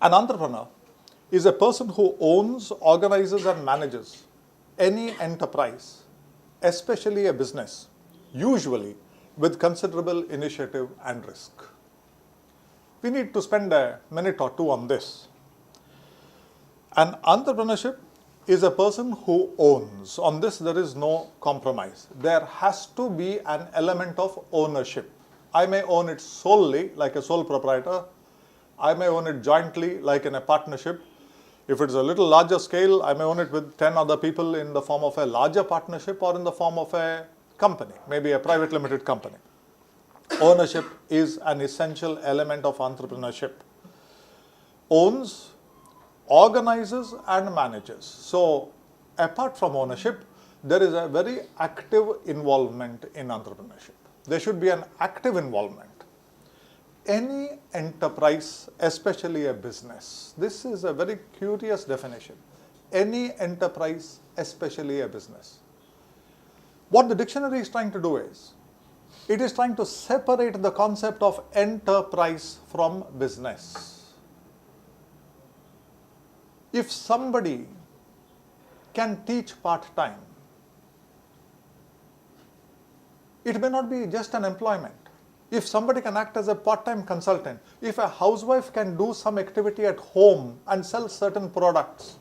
An entrepreneur is a person who owns, organizes, and manages any enterprise, especially a business, usually with considerable initiative and risk. We need to spend a minute or two on this. An entrepreneurship is a person who owns. On this, there is no compromise. There has to be an element of ownership. I may own it solely, like a sole proprietor. I may own it jointly, like in a partnership. If it's a little larger scale, I may own it with 10 other people in the form of a larger partnership or in the form of a company, maybe a private limited company. Ownership is an essential element of entrepreneurship. Owns, organizes, and manages. So, apart from ownership, there is a very active involvement in entrepreneurship. There should be an active involvement. Any enterprise, especially a business, this is a very curious definition. Any enterprise, especially a business. What the dictionary is trying to do is, it is trying to separate the concept of enterprise from business. If somebody can teach part-time, it may not be just an employment. If somebody can act as a part-time consultant, if a housewife can do some activity at home and sell certain products,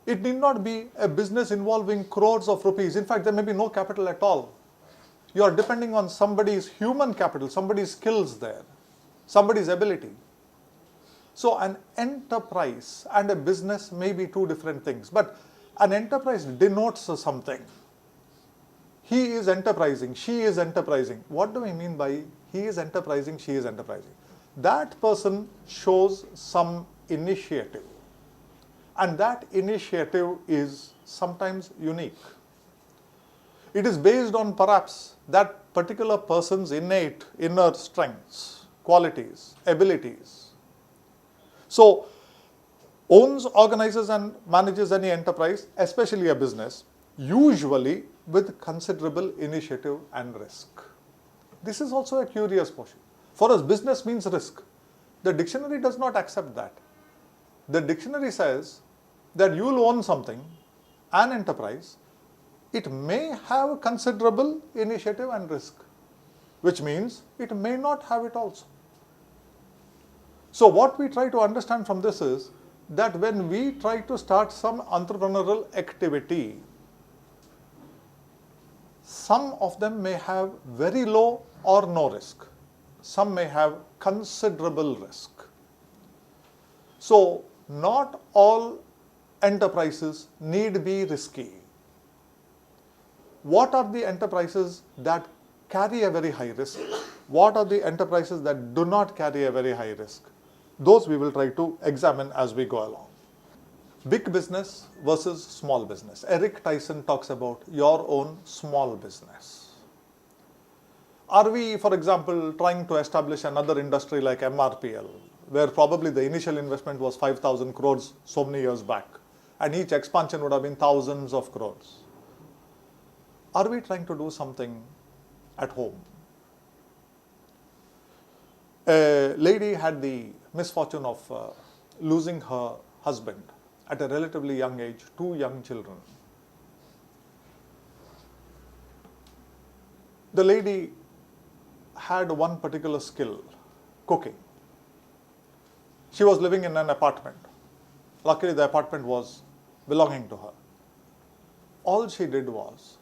it need not be a business involving crores of rupees. In fact, there may be no capital at all. You are depending on somebody's human capital, somebody's skills there, somebody's ability. So an enterprise and a business may be two different things, but an enterprise denotes something. He is enterprising, she is enterprising. What do we mean by he is enterprising, she is enterprising? That person shows some initiative, and that initiative is sometimes unique. It is based on perhaps that particular person's innate inner strengths, qualities, abilities. So, owns, organizes, and manages any enterprise, especially a business, usually with considerable initiative and risk. This is also a curious portion. For us, business means risk. The dictionary does not accept that. The dictionary says that you will own something, an enterprise, it may have considerable initiative and risk, which means it may not have it also. So what we try to understand from this is that when we try to start some entrepreneurial activity, some of them may have very low or no risk. Some may have considerable risk. So, not all enterprises need be risky. What are the enterprises that carry a very high risk? What are the enterprises that do not carry a very high risk? Those we will try to examine as we go along. Big business versus small business. Eric Tyson talks about your own small business. Are we, for example, trying to establish another industry like MRPL, where probably the initial investment was 5,000 crores so many years back, and each expansion would have been thousands of crores? Are we trying to do something at home? A lady had the misfortune of losing her husband at a relatively young age, 2 young children. The lady had one particular skill, cooking. She was living in an apartment. Luckily, the apartment was belonging to her. All she did was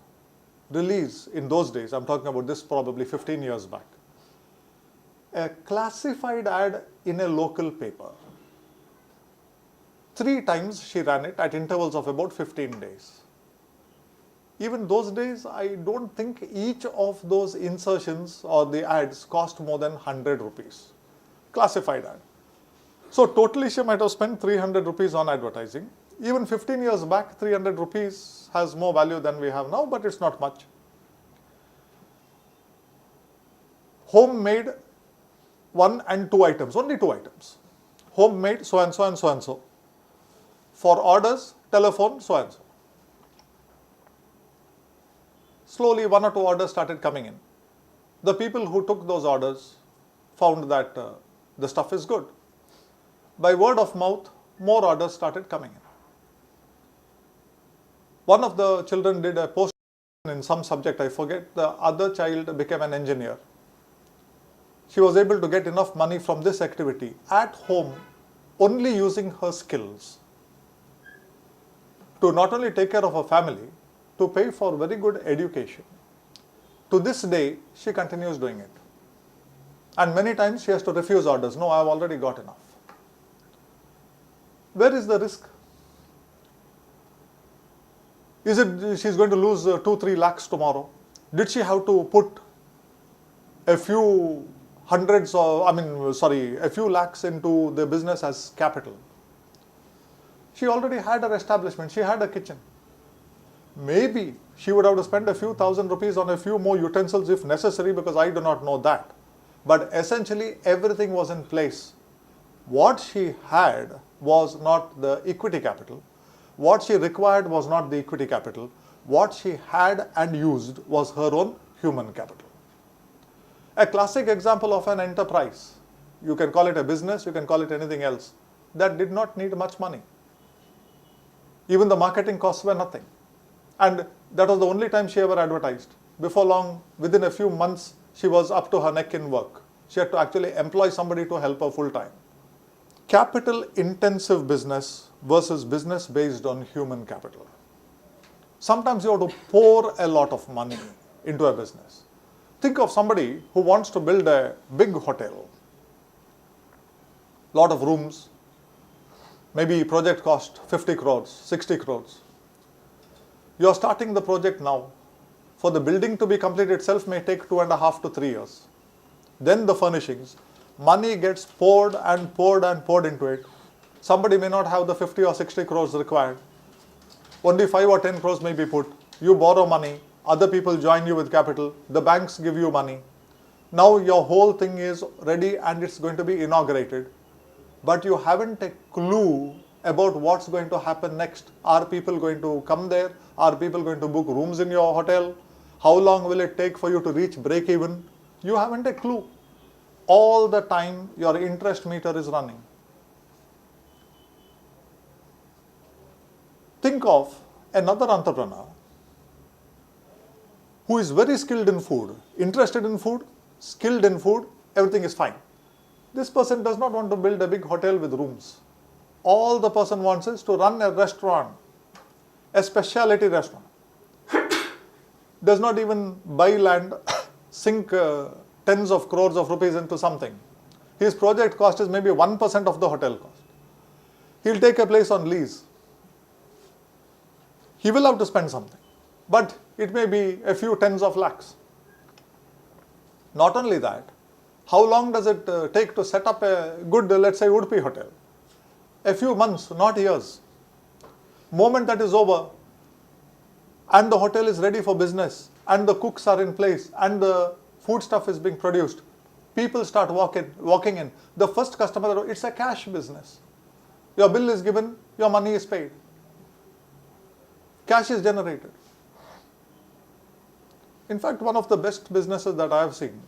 release, in those days, I'm talking about this probably 15 years back, a classified ad in a local paper. 3 times she ran it at intervals of about 15 days. Even those days, I don't think each of those insertions or the ads cost more than 100 rupees. Classified ad. So totally she might have spent 300 rupees on advertising. Even 15 years back, 300 rupees has more value than we have now, but it's not much. Homemade 1 and 2 items, only 2 items. Homemade so and so and so and so. For orders, telephone, so and so. Slowly 1 or 2 orders started coming in. The people who took those orders found that the stuff is good. By word of mouth, more orders started coming in. One of the children did a post in some subject, I forget. The other child became an engineer. She was able to get enough money from this activity at home, only using her skills, to not only take care of her family, to pay for very good education. To this day, she continues doing it. And many times she has to refuse orders. No, I have already got enough. Where is the risk? Is it she's going to lose 2-3 lakhs tomorrow? Did she have to put a few a few lakhs into the business as capital? She already had her establishment, she had a kitchen. Maybe she would have to spend a few thousand rupees on a few more utensils if necessary, because I do not know that. But essentially everything was in place. What she had was not the equity capital. What she required was not the equity capital. What she had and used was her own human capital. A classic example of an enterprise. You can call it a business, you can call it anything else. That did not need much money. Even the marketing costs were nothing. And that was the only time she ever advertised. Before long, within a few months, she was up to her neck in work. She had to actually employ somebody to help her full time. Capital intensive business versus business based on human capital. Sometimes you have to pour a lot of money into a business. Think of somebody who wants to build a big hotel, lot of rooms, maybe project cost 50 crores, 60 crores. You are starting the project now. For the building to be complete itself may take 2.5 to 3 years. Then the furnishings. Money gets poured and poured and poured into it. Somebody may not have the 50 or 60 crores required. Only 5 or 10 crores may be put. You borrow money. Other people join you with capital. The banks give you money. Now your whole thing is ready and it's going to be inaugurated. But you haven't a clue about what's going to happen next. Are people going to come there? Are people going to book rooms in your hotel? How long will it take for you to reach break even? You haven't a clue. All the time your interest meter is running. Think of another entrepreneur who is very skilled in food, interested in food, skilled in food, everything is fine. This person does not want to build a big hotel with rooms. All the person wants is to run a restaurant, a specialty restaurant. Does not even buy land, sink tens of crores of rupees into something. His project cost is maybe 1% of the hotel cost. He'll take a place on lease. He will have to spend something, but it may be a few tens of lakhs. Not only that, how long does it take to set up a good, let's say, Udupi hotel? A few months, not years. Moment that is over, and the hotel is ready for business, and the cooks are in place, and the food stuff is being produced, people start walking in. The first customer, it's a cash business. Your bill is given, your money is paid. Cash is generated. In fact, one of the best businesses that I have seen,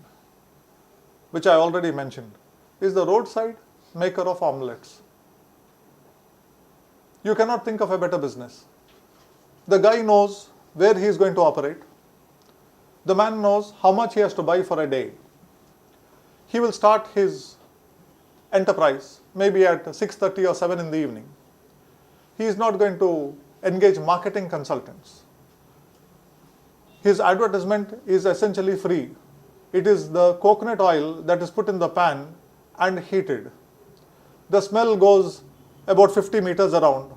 which I already mentioned, is the roadside maker of omelets. You cannot think of a better business. The guy knows where he is going to operate. The man knows how much he has to buy for a day. He will start his enterprise maybe at 6:30 or 7 in the evening. He is not going to engage marketing consultants. His advertisement is essentially free. It is the coconut oil that is put in the pan and heated. The smell goes about 50 meters around.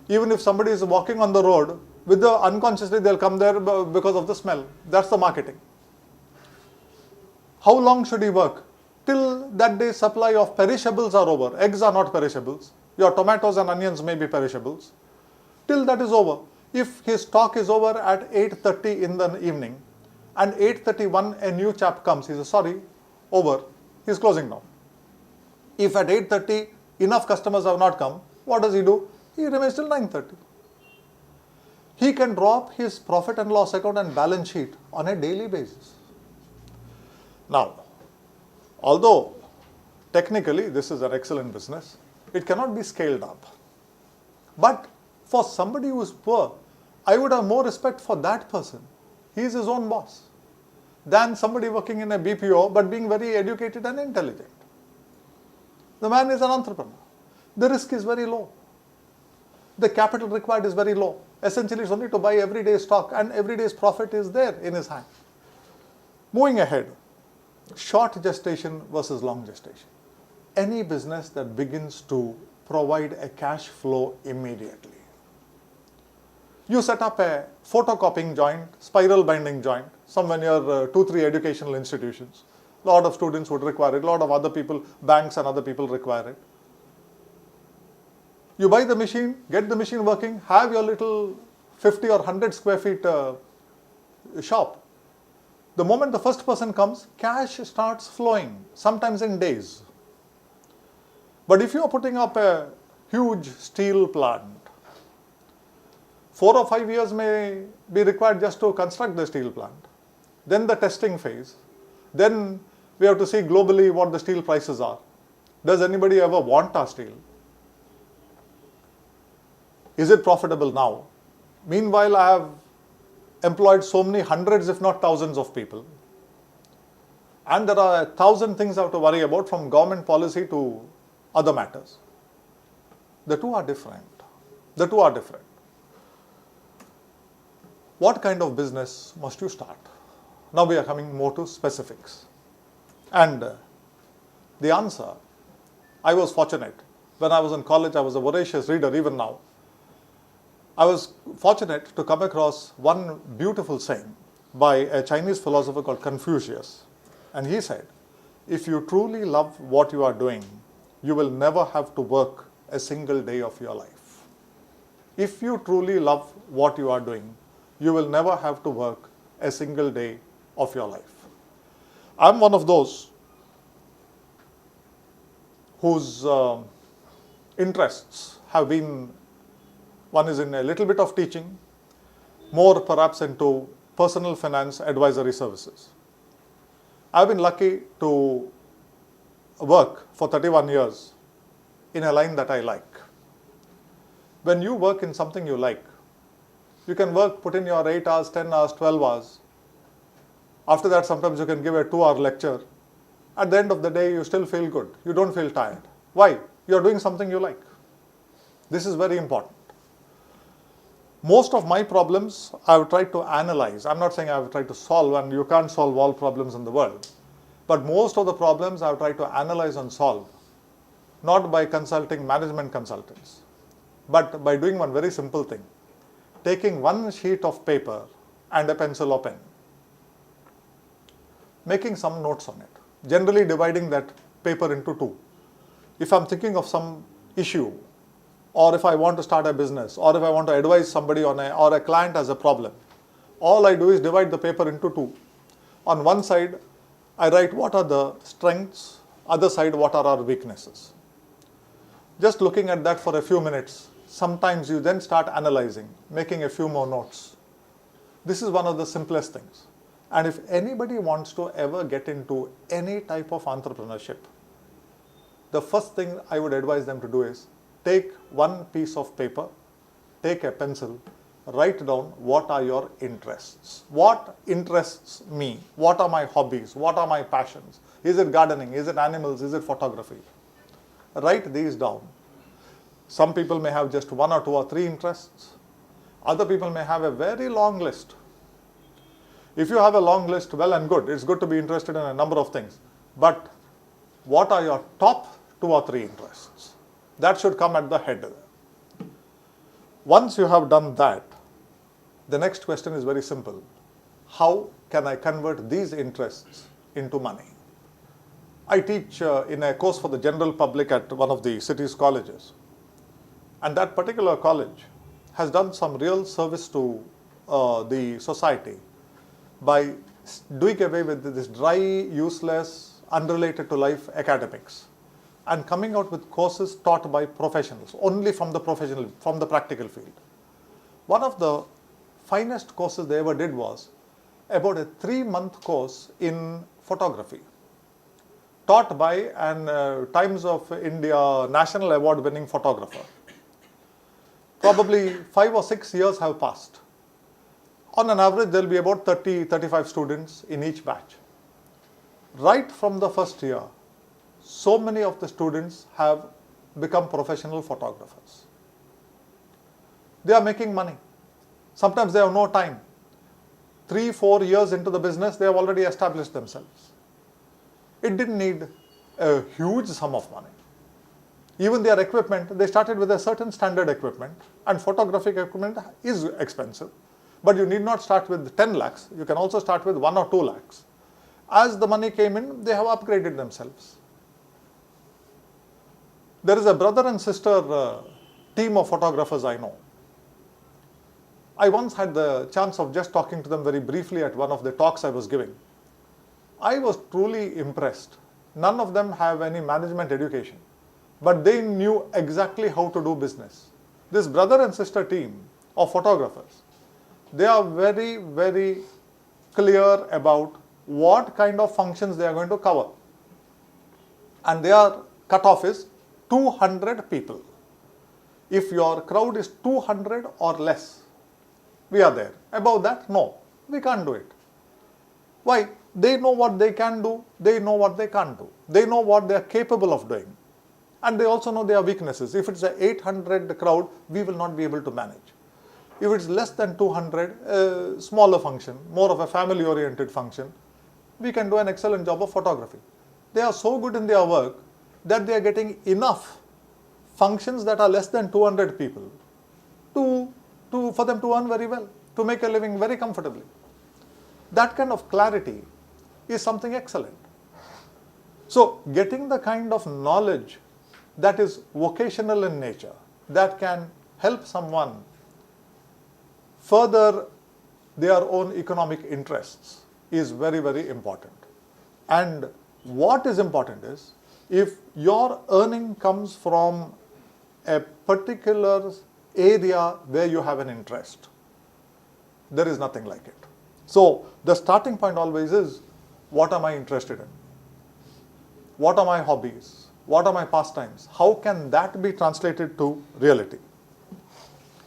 Even if somebody is walking on the road, unconsciously they'll come there because of the smell. That's the marketing. How long should he work? Till that day's supply of perishables are over. Eggs are not perishables. Your tomatoes and onions may be perishables. Till that is over. If his stock is over at 8:30 in the evening, and 8:31 a new chap comes, he says, sorry, over, he's closing down. If at 8:30 enough customers have not come, what does he do? He remains till 9:30. He can drop his profit and loss account and balance sheet on a daily basis. Now, although Technically, this is an excellent business. It cannot be scaled up. But for somebody who is poor, I would have more respect for that person. He is his own boss than somebody working in a BPO but being very educated and intelligent. The man is an entrepreneur. The risk is very low. The capital required is very low. Essentially, it's only to buy everyday stock and every day's profit is there in his hand. Moving ahead, short gestation versus long gestation. Any business that begins to provide a cash flow immediately. You set up a photocopying joint, spiral binding joint, somewhere near 2-3 educational institutions. A lot of students would require it, a lot of other people, banks and other people require it. You buy the machine, get the machine working, have your little 50 or 100 square feet shop. The moment the first person comes, cash starts flowing, sometimes in days. But if you are putting up a huge steel plant, 4 or 5 years may be required just to construct the steel plant. Then the testing phase. Then we have to see globally what the steel prices are. Does anybody ever want our steel? Is it profitable now? Meanwhile, I have employed so many hundreds, if not thousands of people. And there are 1,000 things I have to worry about, from government policy to other matters. The two are different. The two are different. What kind of business must you start? Now we are coming more to specifics. And the answer, I was fortunate. When I was in college, I was a voracious reader, even now. I was fortunate to come across one beautiful saying by a Chinese philosopher called Confucius. And he said, if you truly love what you are doing, you will never have to work a single day of your life. If you truly love what you are doing, you will never have to work a single day of your life. I'm one of those whose interests have been, one is in a little bit of teaching, more perhaps into personal finance advisory services. I've been lucky to work for 31 years in a line that I like. When you work in something you like, you can work, put in your 8 hours, 10 hours, 12 hours. After that, sometimes you can give a 2-hour lecture. At the end of the day, you still feel good. You don't feel tired. Why? You're doing something you like. This is very important. Most of my problems, I've tried to analyze. I'm not saying I've tried to solve, and you can't solve all problems in the world. But most of the problems I've tried to analyze and solve, not by consulting management consultants, but by doing one very simple thing. Taking one sheet of paper and a pencil or pen, making some notes on it, generally dividing that paper into two. If I'm thinking of some issue, or if I want to start a business, or if I want to advise somebody on or a client has a problem, all I do is divide the paper into two. On one side, I write what are the strengths, other side what are our weaknesses. Just looking at that for a few minutes, sometimes you then start analyzing, making a few more notes. This is one of the simplest things. And if anybody wants to ever get into any type of entrepreneurship, the first thing I would advise them to do is take one piece of paper, take a pencil, write down what are your interests. What interests me? What are my hobbies? What are my passions? Is it gardening? Is it animals? Is it photography? Write these down. Some people may have just 1 or 2 or 3 interests. Other people may have a very long list. If you have a long list, well and good. It's good to be interested in a number of things. But what are your top 2 or 3 interests? That should come at the head. Once you have done that, the next question is very simple. How can I convert these interests into money? I teach in a course for the general public at one of the city's colleges. And that particular college has done some real service to the society by doing away with this dry, useless, unrelated to life academics and coming out with courses taught by professionals, only from the practical field. One of the finest courses they ever did was about a 3-month course in photography. taught by an Times of India National Award winning photographer. Probably 5 or 6 years have passed. On an average, there will be about 30-35 students in each batch. Right from the first year, so many of the students have become professional photographers. They are making money. Sometimes they have no time. 3-4 years into the business, they have already established themselves. It didn't need a huge sum of money. Even their equipment, they started with a certain standard equipment, and photographic equipment is expensive. But you need not start with 10 lakhs, you can also start with 1 or 2 lakhs. As the money came in, they have upgraded themselves. There is a brother and sister team of photographers I know. I once had the chance of just talking to them very briefly at one of the talks I was giving. I was truly impressed. None of them have any management education, but they knew exactly how to do business. This brother and sister team of photographers, they are very, very clear about what kind of functions they are going to cover. And their cutoff is 200 people. If your crowd is 200 or less, we are there. Above that, no, we can't do it. Why? They know what they can do, they know what they can't do. They know what they are capable of doing. And they also know their weaknesses. If it's an 800 crowd, we will not be able to manage. If it's less than 200, a smaller function, more of a family-oriented function, we can do an excellent job of photography. They are so good in their work that they are getting enough functions that are less than 200 people for them to earn very well, to make a living very comfortably. That kind of clarity is something excellent. So, getting the kind of knowledge that is vocational in nature, that can help someone further their own economic interests is very, very important. And what is important is, if your earning comes from a particular area where you have an interest, there is nothing like it. So, the starting point always is, what am I interested in? What are my hobbies? What are my pastimes? How can that be translated to reality?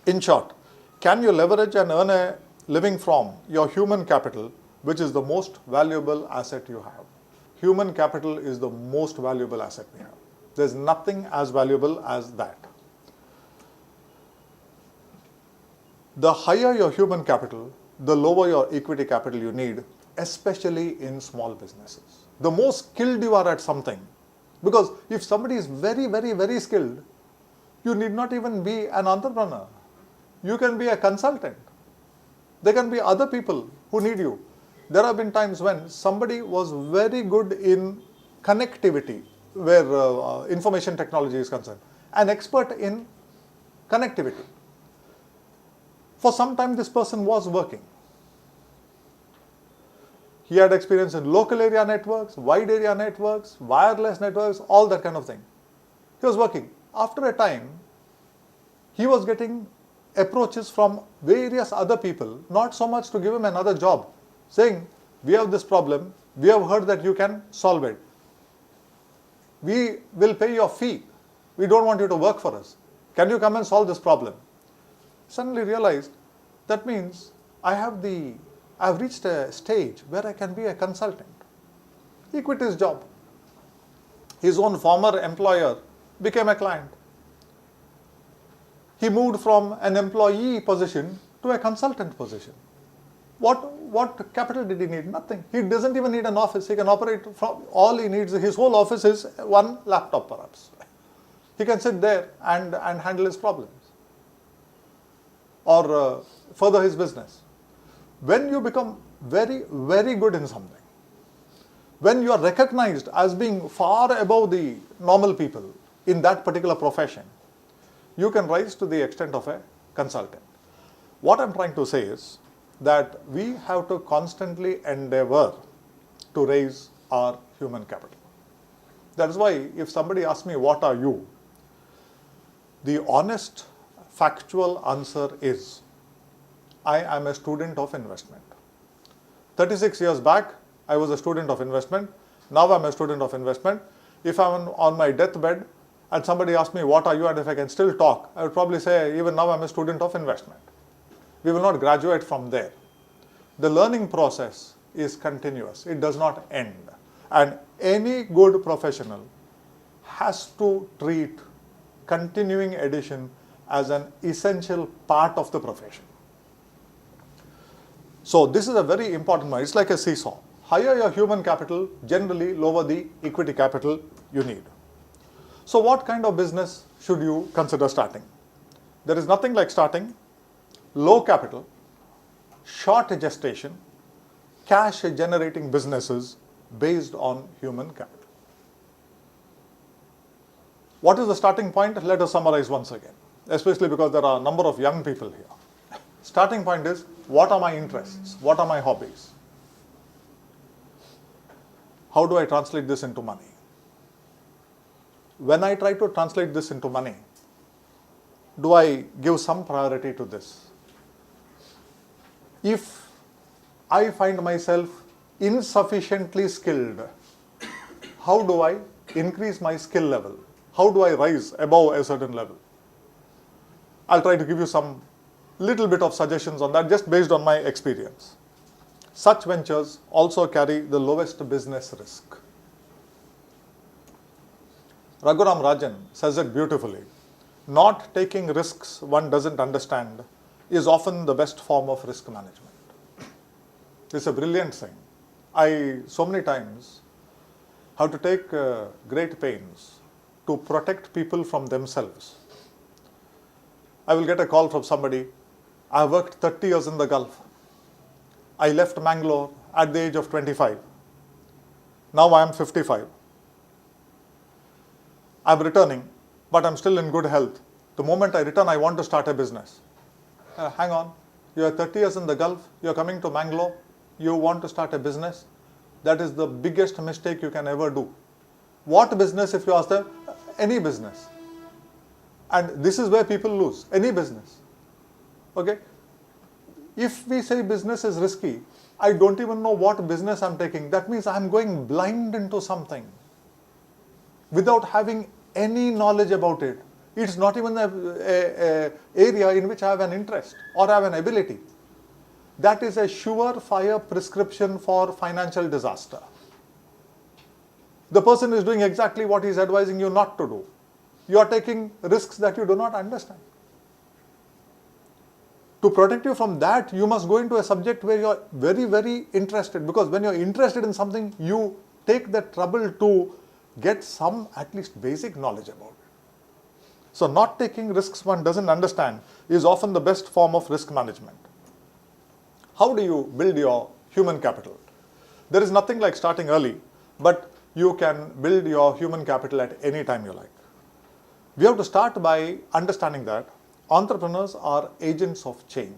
In short, can you leverage and earn a living from your human capital, which is the most valuable asset you have? Human capital is the most valuable asset we have. There's nothing as valuable as that. The higher your human capital, the lower your equity capital you need, especially in small businesses. The more skilled you are at something, because if somebody is very, very, very skilled, you need not even be an entrepreneur. You can be a consultant. There can be other people who need you. There have been times when somebody was very good in connectivity, where information technology is concerned, an expert in connectivity. For some time, this person was working. He had experience in local area networks, wide area networks, wireless networks, all that kind of thing. He was working. After a time, he was getting approaches from various other people, not so much to give him another job, saying, we have this problem, we have heard that you can solve it. We will pay your fee. We don't want you to work for us. Can you come and solve this problem? Suddenly realized, that means I've reached a stage where I can be a consultant. He quit his job. His own former employer became a client. He moved from an employee position to a consultant position. What capital did he need? Nothing. He doesn't even need an office. He can operate from, all he needs, his whole office is one laptop perhaps. He can sit there and handle his problems or further his business. When you become very, very good in something, when you are recognized as being far above the normal people in that particular profession, you can rise to the extent of a consultant. What I'm trying to say is that we have to constantly endeavor to raise our human capital. That is why if somebody asks me, what are you? The honest, factual answer is, I am a student of investment. 36 years back, I was a student of investment. Now I'm a student of investment. If I'm on my deathbed and somebody asks me, what are you, and if I can still talk, I would probably say, even now I'm a student of investment. We will not graduate from there. The learning process is continuous. It does not end. And any good professional has to treat continuing education as an essential part of the profession. So this is a very important one. It's like a seesaw. Higher your human capital, generally lower the equity capital you need. So what kind of business should you consider starting? There is nothing like starting low capital, short gestation, cash generating businesses based on human capital. What is the starting point? Let us summarize once again, especially because there are a number of young people here. Starting point is, what are my interests? What are my hobbies? How do I translate this into money? When I try to translate this into money, do I give some priority to this? If I find myself insufficiently skilled, how do I increase my skill level? How do I rise above a certain level? I'll try to give you some little bit of suggestions on that just based on my experience. Such ventures also carry the lowest business risk. Raghuram Rajan says it beautifully. Not taking risks one doesn't understand is often the best form of risk management. It's a brilliant thing. I so many times have to take great pains to protect people from themselves. I will get a call from somebody. I have worked 30 years in the Gulf. I left Mangalore at the age of 25. Now I am 55. I'm returning, but I'm still in good health. The moment I return, I want to start a business. Hang on, you are 30 years in the Gulf, you are coming to Mangalore, you want to start a business? That is the biggest mistake you can ever do. What business, if you ask them? Any business. And this is where people lose, any business. Okay? If we say business is risky, I don't even know what business I'm taking. That means I'm going blind into something without having any knowledge about it. It's not even a area in which I have an interest or I have an ability. That is a surefire prescription for financial disaster. The person is doing exactly what he is advising you not to do. You are taking risks that you do not understand. To protect you from that, you must go into a subject where you are very, very interested, because when you are interested in something, you take the trouble to get some at least basic knowledge about it. So not taking risks one doesn't understand is often the best form of risk management. How do you build your human capital? There is nothing like starting early, but you can build your human capital at any time you like. We have to start by understanding that entrepreneurs are agents of change.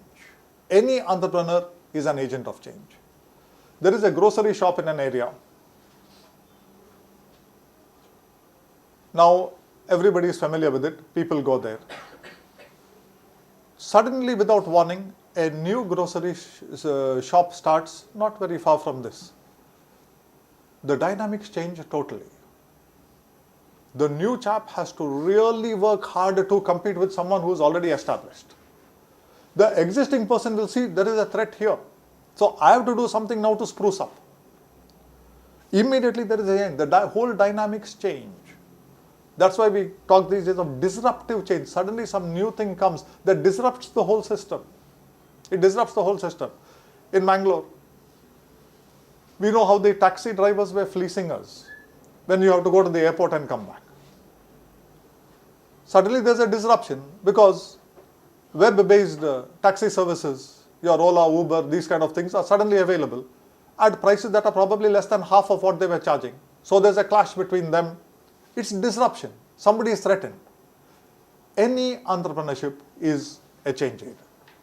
Any entrepreneur is an agent of change. There is a grocery shop in an area. Now, everybody is familiar with it. People go there. Suddenly, without warning, a new grocery shop starts not very far from this. The dynamics change totally. The new chap has to really work hard to compete with someone who is already established. The existing person will see there is a threat here. So I have to do something now to spruce up. Immediately there is a change. The whole dynamics change. That's why we talk these days of disruptive change. Suddenly some new thing comes that disrupts the whole system. It disrupts the whole system. In Mangalore, we know how the taxi drivers were fleecing us when you have to go to the airport and come back. Suddenly there's a disruption because web-based taxi services, your Ola, Uber, these kind of things are suddenly available at prices that are probably less than half of what they were charging. So there's a clash between them. It's disruption. Somebody is threatened. Any entrepreneurship is a change agent.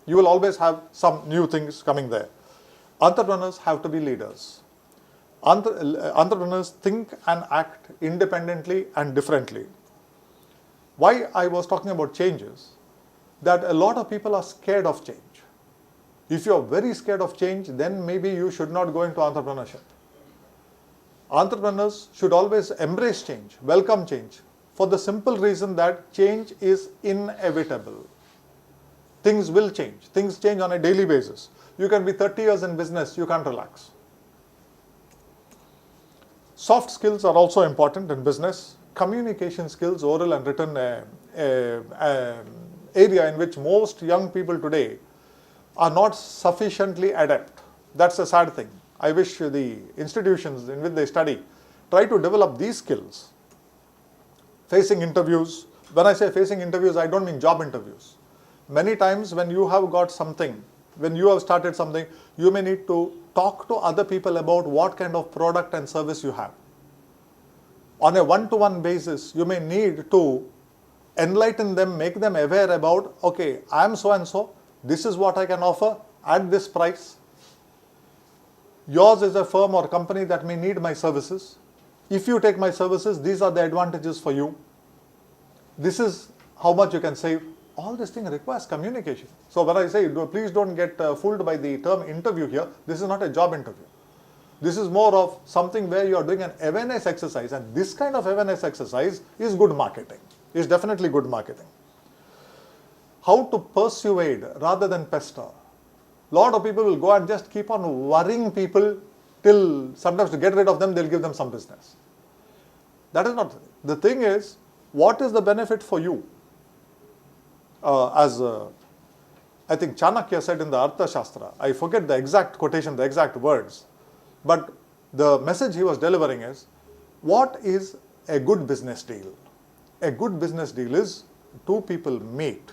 You will always have some new things coming there. Entrepreneurs have to be leaders. Entrepreneurs think and act independently and differently. Why I was talking about change is that a lot of people are scared of change. If you are very scared of change, then maybe you should not go into entrepreneurship. Entrepreneurs should always embrace change, welcome change, for the simple reason that change is inevitable. Things will change. Things change on a daily basis. You can be 30 years in business, you can't relax. Soft skills are also important in business. Communication skills, oral and written, area in which most young people today are not sufficiently adept. That's a sad thing. I wish the institutions in which they study try to develop these skills. Facing interviews. When I say facing interviews, I don't mean job interviews. Many times when you have got something, when you have started something, you may need to talk to other people about what kind of product and service you have. On a one-to-one basis, you may need to enlighten them, make them aware about, okay, I am so and so, this is what I can offer at this price. Yours is a firm or company that may need my services. If you take my services, these are the advantages for you. This is how much you can save. All this thing requires communication. So when I say, please don't get fooled by the term interview here, this is not a job interview. This is more of something where you are doing an awareness exercise, and this kind of awareness exercise is good marketing. It's definitely good marketing. How to persuade rather than pester. Lot of people will go and just keep on worrying people till sometimes to get rid of them, they'll give them some business. That is not the thing. Is what is the benefit for you? I think Chanakya said in the Artha Shastra, I forget the exact quotation, the exact words, but the message he was delivering is, what is a good business deal? A good business deal is two people meet,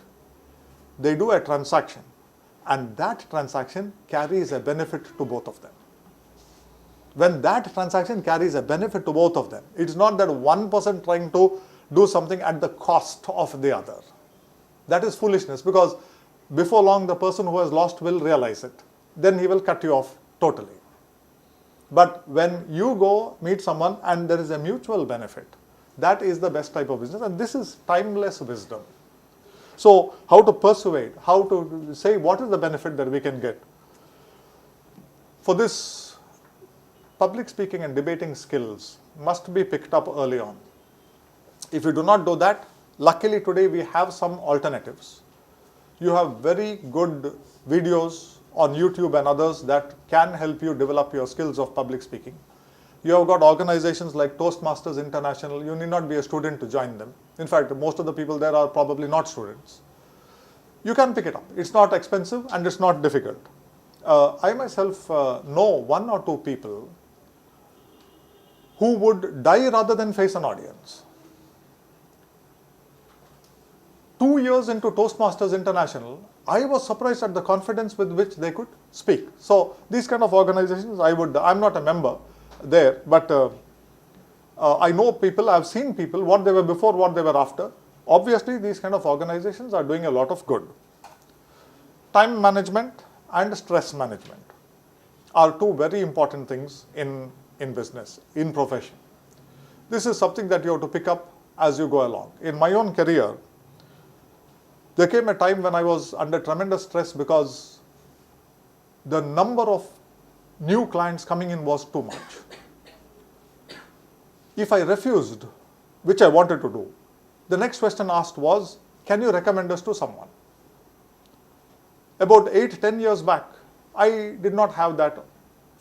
they do a transaction, and that transaction carries a benefit to both of them. When that transaction carries a benefit to both of them, it's not that one person trying to do something at the cost of the other. That is foolishness, because before long the person who has lost will realize it. Then he will cut you off totally. But when you go meet someone and there is a mutual benefit, that is the best type of business, and this is timeless wisdom. So how to persuade, how to say what is the benefit that we can get. For this, public speaking and debating skills must be picked up early on. If you do not do that, luckily today we have some alternatives. You have very good videos on YouTube and others that can help you develop your skills of public speaking. You have got organizations like Toastmasters International. You need not be a student to join them. In fact, most of the people there are probably not students. You can pick it up. It's not expensive and it's not difficult. I myself know one or two people who would die rather than face an audience. 2 years into Toastmasters International, I was surprised at the confidence with which they could speak. So these kind of organizations, I'm not a member there, but I know people, I've seen people, what they were before, what they were after. Obviously, these kind of organizations are doing a lot of good. Time management and stress management are two very important things in business, in profession. This is something that you have to pick up as you go along. In my own career, there came a time when I was under tremendous stress because the number of new clients coming in was too much. If I refused, which I wanted to do, the next question asked was, can you recommend us to someone? About 8-10 years back, I did not have that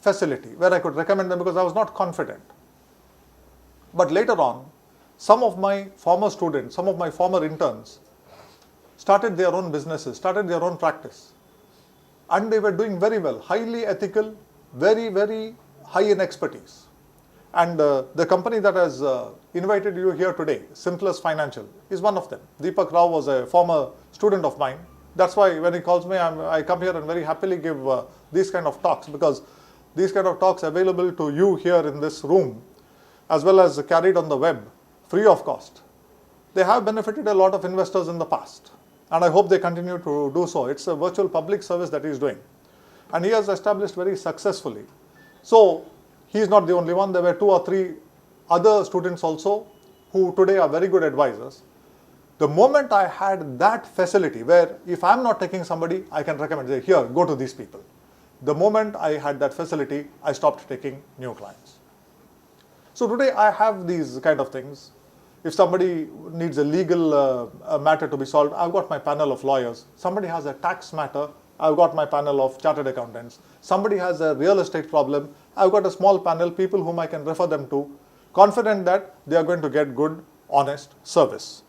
facility where I could recommend them because I was not confident. But later on, some of my former students, some of my former interns started their own businesses, started their own practice. And they were doing very well, highly ethical, very, very high in expertise. And the company that has invited you here today, Simplus Financial, is one of them. Deepak Rao was a former student of mine. That's why when he calls me, I come here and very happily give these kind of talks, because these kind of talks available to you here in this room, as well as carried on the web, free of cost. They have benefited a lot of investors in the past, and I hope they continue to do so. It's a virtual public service that he is doing, and he has established very successfully. So he is not the only one. There were 2 or 3 other students also who today are very good advisors. The moment I had that facility where if I'm not taking somebody, I can recommend, say, here, go to these people. The moment I had that facility, I stopped taking new clients. So today I have these kind of things. If somebody needs a legal matter to be solved, I've got my panel of lawyers. Somebody has a tax matter, I've got my panel of chartered accountants. Somebody has a real estate problem, I've got a small panel, people whom I can refer them to, confident that they are going to get good, honest service.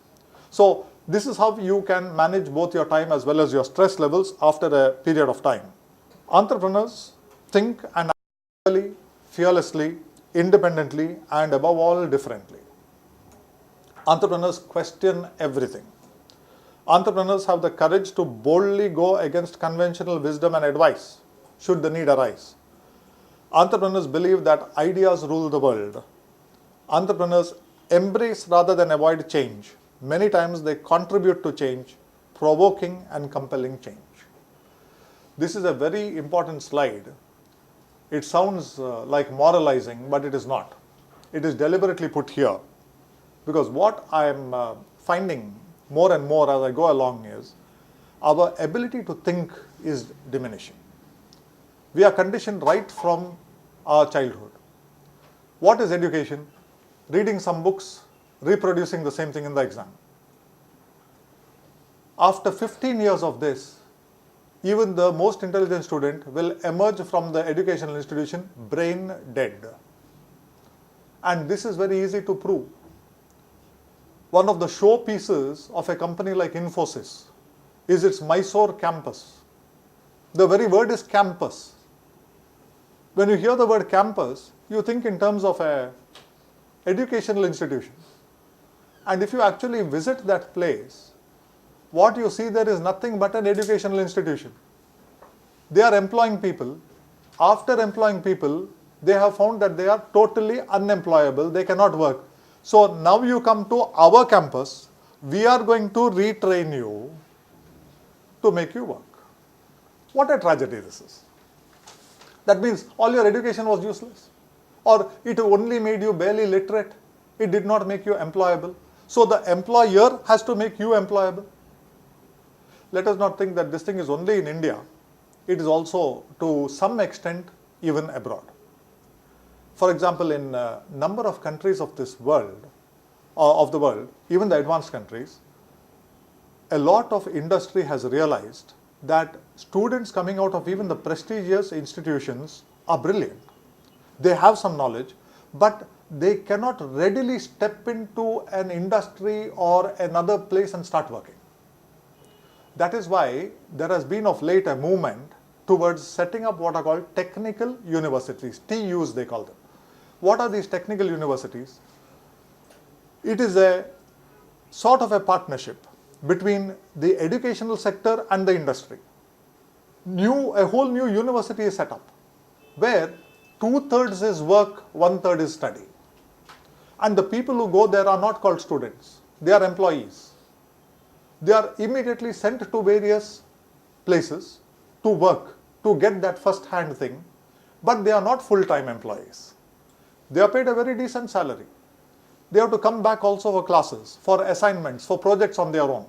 So this is how you can manage both your time as well as your stress levels after a period of time. Entrepreneurs think and act fearlessly, independently, and above all, differently. Entrepreneurs question everything. Entrepreneurs have the courage to boldly go against conventional wisdom and advice, should the need arise. Entrepreneurs believe that ideas rule the world. Entrepreneurs embrace rather than avoid change. Many times they contribute to change, provoking and compelling change. This is a very important slide. It sounds like moralizing, but it is not. It is deliberately put here because what I am finding more and more as I go along is our ability to think is diminishing. We are conditioned right from our childhood. What is education? Reading some books, reproducing the same thing in the exam. After 15 years of this, even the most intelligent student will emerge from the educational institution brain dead. And this is very easy to prove. One of the showpieces of a company like Infosys is its Mysore campus. The very word is campus. When you hear the word campus, you think in terms of an educational institution. And if you actually visit that place, what you see there is nothing but an educational institution. They are employing people. After employing people, they have found that they are totally unemployable. They cannot work. So now you come to our campus. We are going to retrain you to make you work. What a tragedy this is. That means all your education was useless. Or it only made you barely literate. It did not make you employable. So the employer has to make you employable. Let us not think that this thing is only in India. It is also to some extent even abroad. For example, in a number of countries of this world, even the advanced countries, a lot of industry has realized that students coming out of even the prestigious institutions are brilliant. They have some knowledge, but they cannot readily step into an industry or another place and start working. That is why there has been of late a movement towards setting up what are called technical universities, TUs they call them. What are these technical universities? It is a sort of a partnership between the educational sector and the industry. A whole new university is set up where 2/3 is work, 1/3 is study. And the people who go there are not called students, they are employees. They are immediately sent to various places to work, to get that first-hand thing, but they are not full-time employees. They are paid a very decent salary. They have to come back also for classes, for assignments, for projects on their own.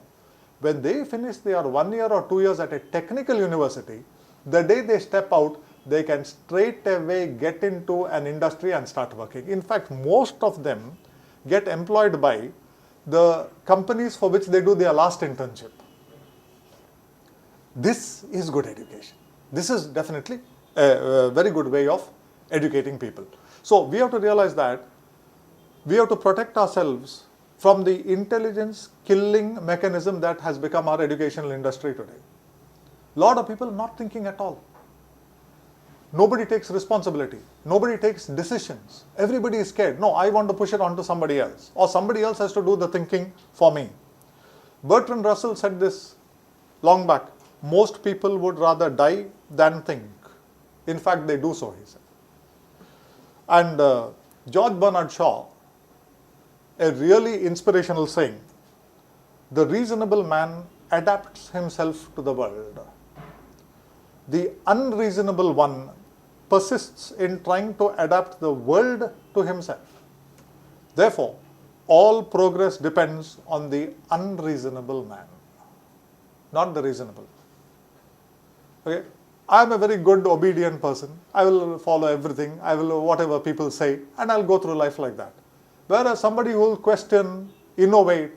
When they finish their 1 year or 2 years at a technical university, the day they step out, they can straight away get into an industry and start working. In fact, most of them get employed by the companies for which they do their last internship. This is good education. This is definitely a very good way of educating people. So we have to realize that we have to protect ourselves from the intelligence killing mechanism that has become our educational industry today. A lot of people not thinking at all. Nobody takes responsibility. Nobody takes decisions. Everybody is scared. No, I want to push it onto somebody else, or somebody else has to do the thinking for me. Bertrand Russell said this long back. Most people would rather die than think. In fact, they do so, he said. And George Bernard Shaw, a really inspirational saying, the reasonable man adapts himself to the world. The unreasonable one persists in trying to adapt the world to himself. Therefore, all progress depends on the unreasonable man, not the reasonable. Okay? I am a very good, obedient person. I will follow everything. I will whatever people say, and I'll go through life like that. Whereas somebody who will question, innovate,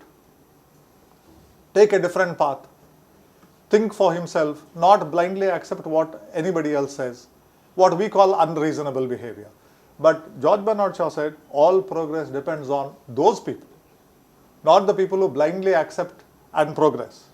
take a different path, think for himself, not blindly accept what anybody else says, what we call unreasonable behavior. But George Bernard Shaw said, all progress depends on those people, not the people who blindly accept and progress.